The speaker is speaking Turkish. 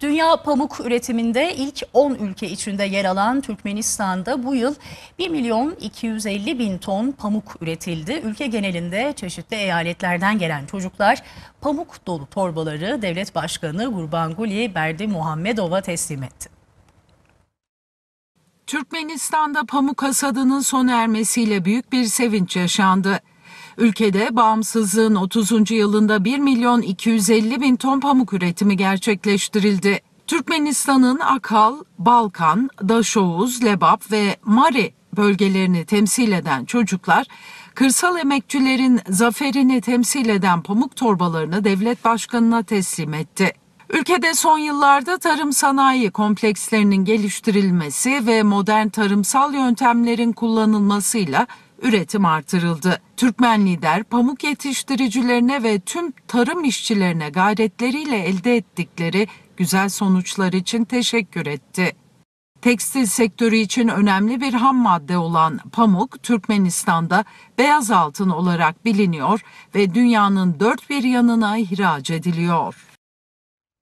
Dünya pamuk üretiminde ilk 10 ülke içinde yer alan Türkmenistan'da bu yıl 1.250.000 ton pamuk üretildi. Ülke genelinde çeşitli eyaletlerden gelen çocuklar pamuk dolu torbaları Devlet Başkanı Gurbanguly Berdimuhamedov'a teslim etti. Türkmenistan'da pamuk hasadının sona ermesiyle büyük bir sevinç yaşandı. Ülkede bağımsızlığın 30. yılında 1.250.000 ton pamuk üretimi gerçekleştirildi. Türkmenistan'ın Akhal, Balkan, Daşoğuz, Lebap ve Mari bölgelerini temsil eden çocuklar, kırsal emekçilerin zaferini temsil eden pamuk torbalarını devlet başkanına teslim etti. Ülkede son yıllarda tarım sanayi komplekslerinin geliştirilmesi ve modern tarımsal yöntemlerin kullanılmasıyla üretim artırıldı. Türkmen lider pamuk yetiştiricilerine ve tüm tarım işçilerine gayretleriyle elde ettikleri güzel sonuçlar için teşekkür etti. Tekstil sektörü için önemli bir ham madde olan pamuk, Türkmenistan'da beyaz altın olarak biliniyor ve dünyanın dört bir yanına ihraç ediliyor.